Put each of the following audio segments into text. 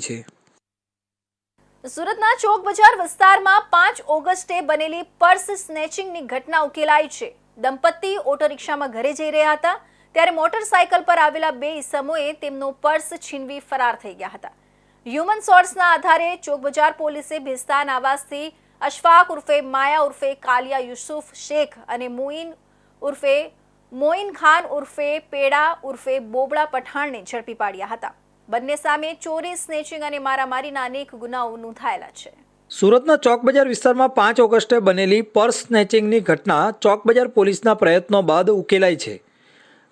છે। સુરતના ચોક બજાર વિસ્તારમાં 5 ઓગસ્ટે બનેલી પર્સ સ્નેચિંગની ઘટના ઉકેલાઈ છે। દંપતી ઓટો રિક્ષામાં ઘરે જઈ રહ્યા હતા ત્યારે મોટરસાયકલ પર આવેલા બે ઈસમોએ તેમનો પર્સ છીનવી ફરાર થઈ ગયા હતા। હ્યુમન સોર્સના આધારે ચોક બજાર પોલીસે ભેસ્તાન આવાસથી અશફાક ઉર્ફે માયા ઉર્ફે કાલિયા યુસુફ શેખ અને મોઇન ખાન ઉર્ફે પેડા ઉર્ફે બોબડા પઠાણને ઝડપી પાડ્યા હતા। બંને સામે ચોરી, સ્નેચિંગ અને મારામારીના અનેક ગુનાઓ નોંધાયેલા છે। સુરતના ચોક બજાર વિસ્તારમાં 5 ઓગસ્ટે બનેલી પર્સ સ્નેચિંગની ઘટના ચોક બજાર પોલીસના પ્રયત્નો બાદ ઉકેલાઈ છે।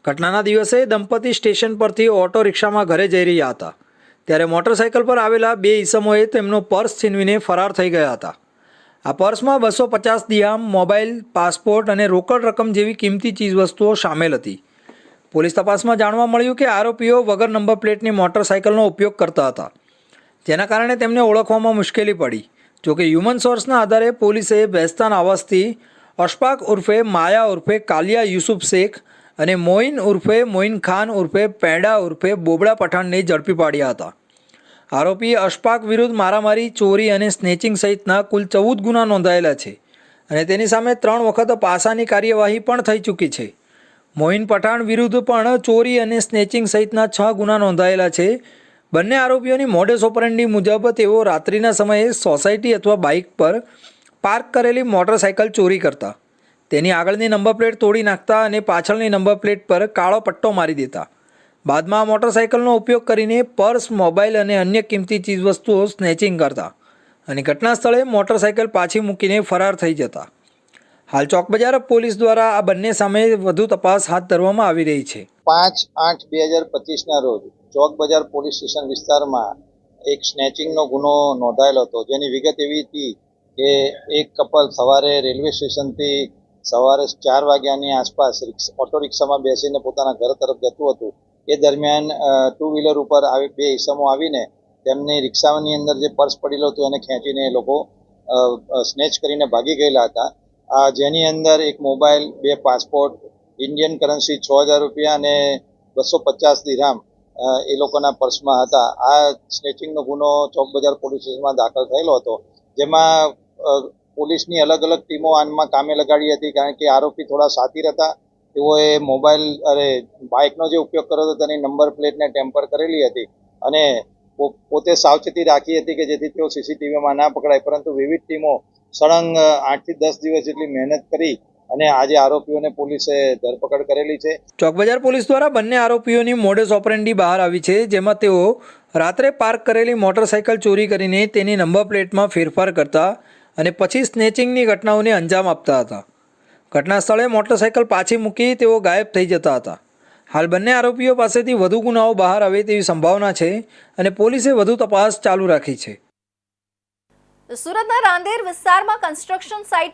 ઘટનાના દિવસે દંપતી સ્ટેશન પરથી ઓટો રિક્ષામાં ઘરે જઈ રહ્યા હતા ત્યારે મોટરસાયકલ પર આવેલા બે ઈસમોએ તેમનો પર્સ છીનવીને ફરાર થઈ ગયા હતા। આ પર્સમાં 250 દિહામ, મોબાઈલ, પાસપોર્ટ અને રોકડ રકમ જેવી કિંમતી ચીજવસ્તુઓ સામેલ હતી। પોલીસ તપાસમાં જાણવા મળ્યું કે આરોપીઓ વગર નંબર પ્લેટની મોટરસાયકલનો ઉપયોગ કરતા હતા, જેના કારણે તેમને ઓળખવામાં મુશ્કેલી પડી। જોકે હ્યુમન સોર્સના આધારે પોલીસે ભેસ્તાન આવાસથી અશફાક ઉર્ફે માયા ઉર્ફે કાલિયા યુસુફ શેખ અને મોઇન ખાન ઉર્ફે પેડા ઉર્ફે બોબડા પઠાણને ઝડપી પાડ્યા હતા। આરોપી અશફાક વિરુદ્ધ મારામારી, ચોરી અને સ્નેચિંગ સહિતના કુલ 14 ગુના નોંધાયેલા છે અને તેની સામે 3 વખત પાસાની કાર્યવાહી પણ થઈ ચૂકી છે। મોઇન પઠાણ વિરુદ્ધ પણ ચોરી અને સ્નેચિંગ સહિતના 6 ગુના નોંધાયેલા છે। બંને આરોપીઓની મોડસ ઓપરેન્ડી મુજબ તેઓ રાત્રિના સમયે સોસાયટી અથવા બાઇક પર પાર્ક કરેલી મોટરસાયકલ ચોરી કરતા, તેની આગળની નંબર પ્લેટ તોડી નાખતા અને પાછળની નંબર પ્લેટ પર કાળો પટ્ટો મારી દેતા। બાદમાં આ મોટરસાયકલનો ઉપયોગ કરીને પર્સ, મોબાઈલ અને અન્ય કિંમતી ચીજવસ્તુઓ સ્નેચિંગ કરતા અને ઘટના સ્થળે મોટરસાયકલ પાછી મૂકીને ફરાર થઈ જતા। હાલ ચોક બજાર પોલીસ દ્વારા આ બંને સામે વધુ તપાસ હાથ ધરવામાં આવી રહી છે। 5/8/2025ના રોજ ચોક બજાર પોલીસ સ્ટેશન વિસ્તારમાં એક સ્નેચિંગનો ગુનો નોંધાયેલો હતો, જેની વિગત એવી હતી કે એક કપલ સવારે રેલવે સ્ટેશનથી સવારે 4 વાગ્યાની આસપાસ ઓટો રિક્ષામાં બેસીને પોતાના ઘર તરફ જતું હતું। એ દરમિયાન 2 વ્હીલર ઉપર બે ઈસમો આવીને તેમની રિક્ષાની અંદર જે પર્સ પડેલું હતું એને ખેંચીને એ લોકો સ્નેચ કરીને ભાગી ગયેલા હતા। જેની અંદર એક મોબાઈલ, 2 પાસપોર્ટ, ઇન્ડિયન કરન્સી 6000 રૂપિયા અને 250 દિરહામ એ લોકોના પર્સમાં હતા। આ સ્નેચિંગનો ગુનો ચોક બજાર પોલીસ સ્ટેશનમાં દાખલ થયેલો હતો, જેમાં પોલીસની અલગ અલગ ટીમો આમાં કામે લગાડી હતી, કારણ કે આરોપી થોડા શાતિર હતા। તેઓએ મોબાઈલ બાઇકનો જે ઉપયોગ કર્યો હતો તેની નંબર પ્લેટને ટેમ્પર કરેલી હતી અને પોતે સાવચેતી રાખી હતી કે જેથી તેઓ સીસીટીવીમાં ના પકડાય, પરંતુ વિવિધ ટીમો સળંગ 8 થી 10 દિવસ જેટલી મહેનત કરી અને આજે આરોપીઓને પોલીસે ધરપકડ કરેલી છે। ચોક બજાર પોલીસ દ્વારા બંને આરોપીઓની મોડસ ઓપરેન્ડી બહાર આવી છે, જેમાં તેઓ રાત્રે પાર્ક કરેલી મોટરસાયકલ ચોરી કરીને તેની નંબર પ્લેટમાં ફેરફાર કરતા અને પછી સ્નેચિંગની ઘટનાઓને અંજામ આપતા હતા। ઘટના સ્થળે મોટરસાયકલ પાછી મૂકી તેઓ ગાયબ થઈ જતા હતા। હાલ બંને આરોપીઓ પાસેથી વધુ ગુનાઓ બહાર આવે તેવી સંભાવના છે અને પોલીસે વધુ તપાસ ચાલુ રાખી છે। સુરતના રાંદેર વિસ્તારમાં કન્સ્ટ્રક્શન સાઇટ પર